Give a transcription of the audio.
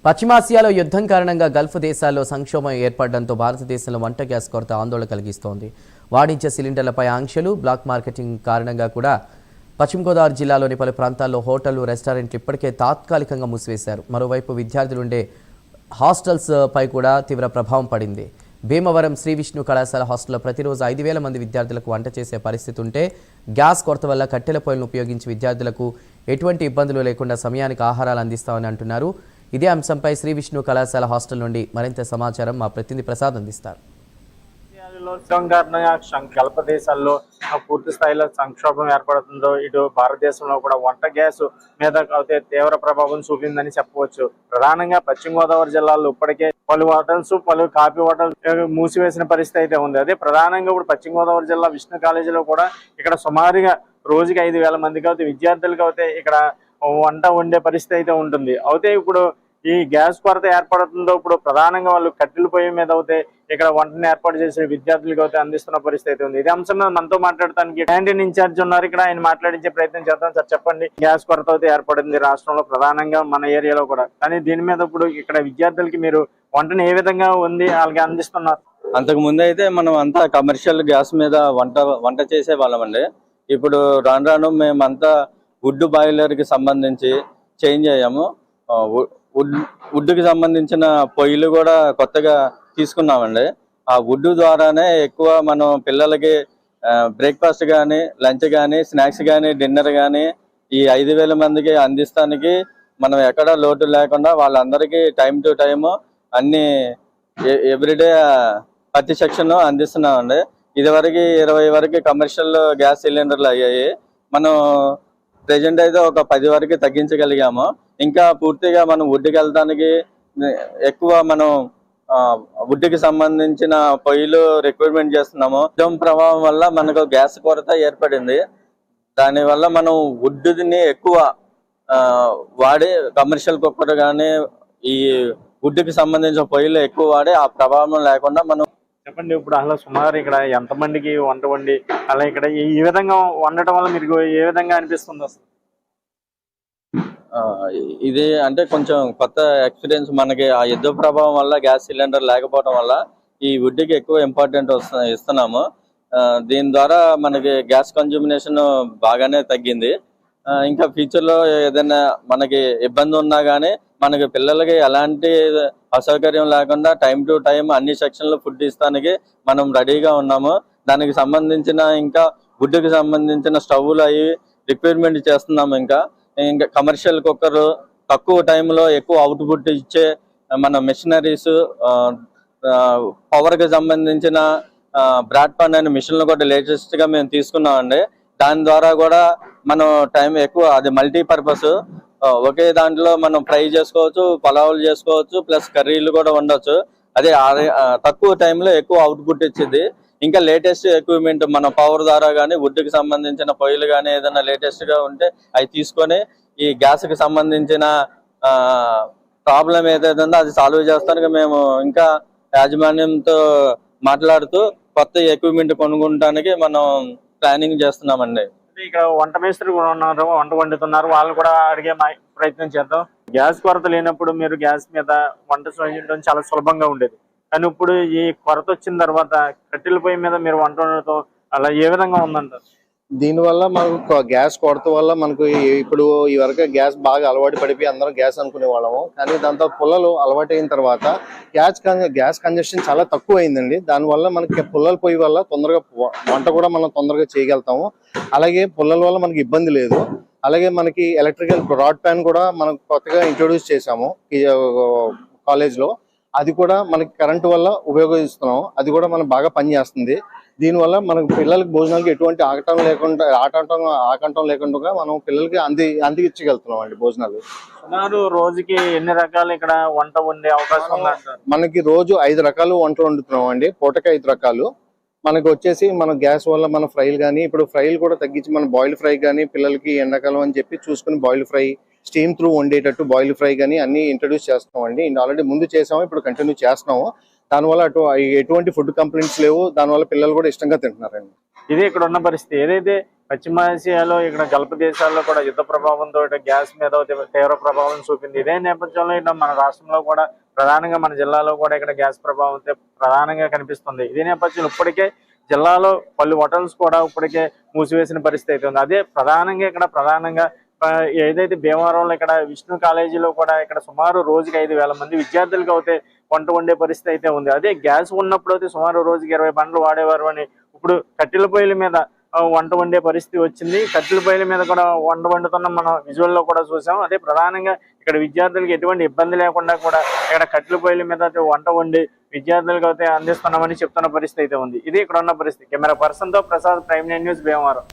పశ్చిమాసియాలో యుద్ధం కారణంగా గల్ఫ్ దేశాల్లో సంక్షోభం ఏర్పడడంతో భారతదేశంలో వంట గ్యాస్ కొరత ఆందోళన కలిగిస్తోంది. వాణిజ్య సిలిండర్లపై ఆంక్షలు, బ్లాక్ మార్కెటింగ్ కారణంగా కూడా పశ్చిమ గోదావరి జిల్లాలోని పలు ప్రాంతాల్లో హోటళ్లు, రెస్టారెంట్లు ఇప్పటికే తాత్కాలికంగా మూసివేశారు. మరోవైపు విద్యార్థులుండే హాస్టల్స్ పై కూడా తీవ్ర ప్రభావం పడింది. భీమవరం శ్రీ విష్ణు కళాశాల హాస్టల్లో ప్రతిరోజు 5,000 మంది విద్యార్థులకు వంట చేసే పరిస్థితి ఉంటే గ్యాస్ కొరత వల్ల కట్టెల పొయ్యిలను ఉపయోగించి విద్యార్థులకు ఎటువంటి ఇబ్బందులు లేకుండా సమయానికి ఆహారాలు అందిస్తామని అంటున్నారు. ఇదే అంశంపై శ్రీ విష్ణు కళాశాల హాస్టల్ నుండి మరింత సమాచారం మా ప్రతినిధి ప్రసాద్ అందిస్తారు. గల్ఫ్ దేశాల్లో పూర్తి స్థాయిలో సంక్షోభం ఏర్పడుతుందో ఇటు భారతదేశంలో కూడా వంట గ్యాస్ మీద అయితే తీవ్ర ప్రభావం చూపిందని చెప్పవచ్చు. ప్రధానంగా పశ్చిమ గోదావరి జిల్లాలో ఇప్పటికే పలు హోటల్స్, పలు కాఫీ హోటల్స్ మూసివేసిన పరిస్థితి అయితే ఉంది. అదే ప్రధానంగా ఇప్పుడు పశ్చిమ గోదావరి జిల్లా విష్ణు కాలేజీలో కూడా ఇక్కడ సుమారుగా రోజుకి 5,000 మందికి అయితే విద్యార్థులకు అయితే ఇక్కడ వంట వండే పరిస్థితి అయితే ఉంటుంది. అయితే ఇప్పుడు ఈ గ్యాస్ కొరత ఏర్పడుతుందో ఇప్పుడు ప్రధానంగా వాళ్ళు కట్టెల పొయ్యి మీద అయితే ఇక్కడ వంటను ఏర్పాటు చేసే విద్యార్థులకు అయితే అందిస్తున్న పరిస్థితి ఉంది. ఇదే అంశం మీద మనతో మాట్లాడటానికి క్యాంటీన్ ఇన్ఛార్జ్ ఉన్నారు. ఇక్కడ ఆయన మాట్లాడించే ప్రయత్నం చేద్దాం. సార్ చెప్పండి, గ్యాస్ కొరత అయితే ఏర్పడింది రాష్ట్రంలో, ప్రధానంగా మన ఏరియాలో కూడా. కానీ దీని మీద ఇప్పుడు ఇక్కడ విద్యార్థులకి మీరు వంటను ఏ విధంగా ఉంది వాళ్ళకి అందిస్తున్నారు? అంతకు ముందు అయితే మనం అంతా కమర్షియల్ గ్యాస్ మీద వంట చేసే వాళ్ళమండి. ఇప్పుడు రాను రాను మేమంతా వుడ్ బాయిలర్ కి సంబంధించి చేంజ్ అయ్యాము. వుడ్కి సంబంధించిన పొయ్యిలు కూడా కొత్తగా తీసుకున్నామండి. ఆ వుడ్ ద్వారానే ఎక్కువ మనం పిల్లలకి బ్రేక్ఫాస్ట్ కానీ, లంచ్ కానీ, స్నాక్స్ కానీ, డిన్నర్ కానీ ఈ 5,000 మందికి అందిస్తానికి మనం ఎక్కడ లోటు లేకుండా వాళ్ళందరికీ టైం టు టైము అన్ని ఎవ్రీడే ప్రతి సెక్షన్ అందిస్తున్నామండి. ఇదివరకు 20 వరకు కమర్షియల్ గ్యాస్ సిలిండర్లు అయ్యాయి. మనం ప్రెజెంట్ అయితే ఒక 10 వరకు తగ్గించగలిగాము. ఇంకా పూర్తిగా మనం వుడ్కి వెళ్ళడానికి ఎక్కువ మనం వుడ్కి సంబంధించిన పొయ్యిలు రిక్వైర్మెంట్ చేస్తున్నాము. యుద్ధం ప్రభావం వల్ల మనకు గ్యాస్ కొరత ఏర్పడింది. దానివల్ల మనం వుడ్ని ఎక్కువ వాడి కమర్షియల్ కుక్కర్ కానీ ఈ వుడ్కి సంబంధించిన పొయ్యిలు ఎక్కువ వాడి ఆ ప్రభావం లేకుండా మనం. చెప్పండి, ఇప్పుడు అసలు సుమారు ఇక్కడ ఎంతమందికి వంట వండి అలా ఇక్కడ ఈ విధంగా వండటం వల్ల మీకు ఏ విధంగా అనిపిస్తుంది? అసలు ఇది అంటే కొంచెం కొత్త ఎక్స్పీరియన్స్ మనకి. ఆ యుద్ధ ప్రభావం వల్ల గ్యాస్ సిలిండర్ లేకపోవడం వల్ల ఈ వుడ్కి ఎక్కువ ఇంపార్టెంట్ ఇస్తున్నాము. దీని ద్వారా మనకి గ్యాస్ కన్జ్యూమినేషన్ బాగానే తగ్గింది. ఇంకా ఫ్యూచర్లో ఏదైనా మనకి ఇబ్బంది ఉన్నా కానీ మనకి పిల్లలకి ఎలాంటి అసౌకర్యం లేకుండా టైం టు టైం అన్ని సెక్షన్లు ఫుడ్ ఇస్తానికి మనం రెడీగా ఉన్నాము. దానికి సంబంధించిన ఇంకా వుడ్కి సంబంధించిన స్టవ్లు అవి రిక్వైర్మెంట్ చేస్తున్నాము. ఇంకా కమర్షియల్ కుక్కర్ తక్కువ టైంలో ఎక్కువ అవుట్పుట్ ఇచ్చే మన మెషినరీస్, పవర్కి సంబంధించిన బ్రాడ్ పాన్ అనే మిషన్లు కూడా లేటెస్ట్గా మేము తీసుకున్నామండి. దాని ద్వారా కూడా మనం టైం ఎక్కువ, అది మల్టీపర్పస్, ఒకే దాంట్లో మనం ఫ్రై చేసుకోవచ్చు, పలావులు చేసుకోవచ్చు, ప్లస్ కర్రీలు కూడా ఉండొచ్చు. అదే తక్కువ టైంలో ఎక్కువ అవుట్పుట్ ఇచ్చింది. ఇంకా లేటెస్ట్ ఎక్విప్మెంట్ మన పవర్ ద్వారా కానీ వుడ్కి సంబంధించిన పొయ్యిలు కానీ ఏదైనా లేటెస్ట్గా ఉంటే అవి తీసుకొని ఈ గ్యాస్కి సంబంధించిన ప్రాబ్లం ఏదైతే ఉందో అది సాల్వ్ చేస్తానికి మేము ఇంకా యాజమాన్యంతో మాట్లాడుతూ కొత్త ఎక్విప్మెంట్ కొనుక్కోవడానికి మనం ప్లానింగ్ చేస్తున్నామండి. ఇక్కడ వంట మేస్త్రి కూడా ఉన్నారు, వంట వండుతున్నారు, వాళ్ళు కూడా అడిగే ప్రయత్నం చేద్దాం. గ్యాస్ కొరత లేనప్పుడు మీరు గ్యాస్ మీద వంట చేయడం చాలా సులభంగా ఉండేది. కానీ ఇప్పుడు ఈ కొరత వచ్చిన తర్వాత కట్టెల పొయ్యి మీద మీరు వంట వండటం అలా ఏ విధంగా ఉందంటారు? దీనివల్ల మనకు గ్యాస్ కొరత వల్ల మనకు ఇప్పుడు ఈ వరకు గ్యాస్ బాగా అలవాటు పడిపోయి అందరం గ్యాస్ అనుకునే వాళ్ళము. కానీ దాంతో పుల్లలు అలవాటు అయిన తర్వాత గ్యాస్ కంజెషన్ చాలా తక్కువ అయిందండి. దానివల్ల మనకి పుల్లల పొయ్యి వల్ల తొందరగా వంట కూడా మనం తొందరగా చేయగలుగుతాము. అలాగే పుల్లల వల్ల మనకి ఇబ్బంది లేదు. అలాగే మనకి ఎలక్ట్రికల్ బ్రాడ్ ప్యాన్ కూడా మనం కొత్తగా ఇంట్రొడ్యూస్ చేసాము కాలేజ్లో. అది కూడా మనకి కరెంటు వల్ల ఉపయోగిస్తున్నాం. అది కూడా మనకు బాగా పనిచేస్తుంది. దీనివల్ల మనకు పిల్లలకి భోజనాలకి ఎటువంటి ఆకంఠం లేకుండా మనం పిల్లలకి అందించగలుగుతున్నాం అండి భోజనాలు. సుమారు రోజుకి ఎన్ని రకాలు ఇక్కడ వంట వండే అవకాశం ఉందంటారు? మనకి రోజు 5 రకాలు వంటలు వండుతున్నాం అండి. పూటకి 5 రకాలు. మనకు వచ్చేసి మన గ్యాస్ వల్ల మన ఫ్రైలు కానీ, ఇప్పుడు ఫ్రైలు కూడా తగ్గించి మన బాయిల్ ఫ్రై కానీ పిల్లలకి ఎండాకాలం అని చెప్పి చూసుకుని బాయిల్ ఫ్రై, స్టీమ్ త్రూ వండేటట్టు బాయిల్ ఫ్రై కానీ అన్ని ఇంట్రడ్యూస్ చేస్తున్నాం అండి. ఆల్రెడీ ముందు చేసాము, ఇప్పుడు కంటిన్యూ చేస్తున్నాము. దానివల్ల ఎటువంటి ఫుడ్ కంప్లైంట్స్ లేవు. దానివల్ల పిల్లలు కూడా ఇష్టంగా తింటున్నారండి. ఇది ఇక్కడ ఉన్న పరిస్థితి. ఏదైతే పశ్చిమాసియాలో ఇక్కడ గల్ఫ్ దేశాల్లో కూడా యుద్ధ ప్రభావంతో గ్యాస్ మీద తీవ్ర ప్రభావం చూపింది. ఇదే నేపథ్యంలో ఇక్కడ మన రాష్ట్రంలో కూడా ప్రధానంగా మన జిల్లాలో కూడా ఇక్కడ గ్యాస్ ప్రభావం ప్రధానంగా కనిపిస్తుంది. ఇదే నేపథ్యంలో ఇప్పటికే జిల్లాలో పలు హోటల్స్ కూడా ఇప్పటికే మూసివేసిన పరిస్థితి ఉంది. అదే ప్రధానంగా ఏదైతే భీమవరంలో ఇక్కడ విష్ణు కాలేజీలో కూడా ఇక్కడ సుమారు రోజుకి 5,000 మంది విద్యార్థులకు అయితే వంట వండే పరిస్థితి అయితే ఉంది. అదే గ్యాస్ ఉన్నప్పుడు అయితే సుమారు రోజుకి 20 బండ్లు వాడేవారు అని ఇప్పుడు కట్టెల పొయ్యిల మీద వంట వండే పరిస్థితి వచ్చింది. కట్టెల పొయ్యిల మీద కూడా వంట వండుతున్న మనం విజువల్ లో కూడా చూసాం. అదే ప్రధానంగా ఇక్కడ విద్యార్థులకు ఎటువంటి ఇబ్బంది లేకుండా కూడా ఇక్కడ కట్టెల పొయ్యిల మీద వంట వండి విద్యార్థులకు అయితే అందిస్తున్నామని చెప్తున్న పరిస్థితి అయితే ఉంది. ఇది ఇక్కడ ఉన్న పరిస్థితి. కెమెరా పర్సన్ తో ప్రసాద్, ప్రైమ్9 న్యూస్, భీమవరం.